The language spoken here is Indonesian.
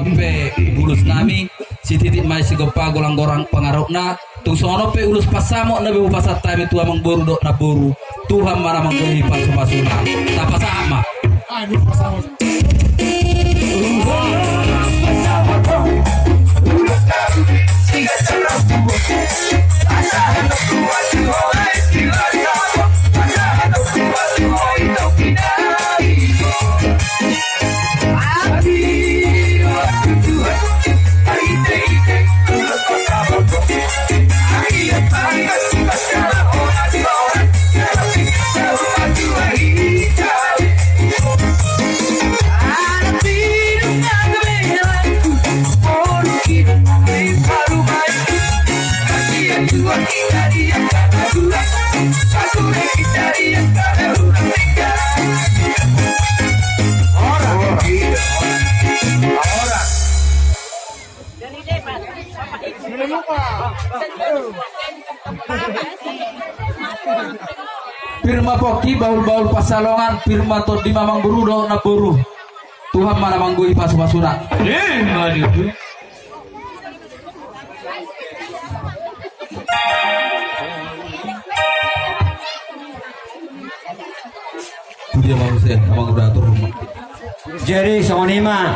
pe ulus nami si titik mai si gopa golang gorang pengarokna tung sono pe ulus pasamo na be pasat time tu amang boru dok na boru Tuhan mana manggehi pasu pasuna tapa sama Firma poki baul-baul pasalongan firma to di mamang berudo na buru Tuhan mana manggui pasu-pasuna dia manusia abang udah atur rumah Jadi sama Nima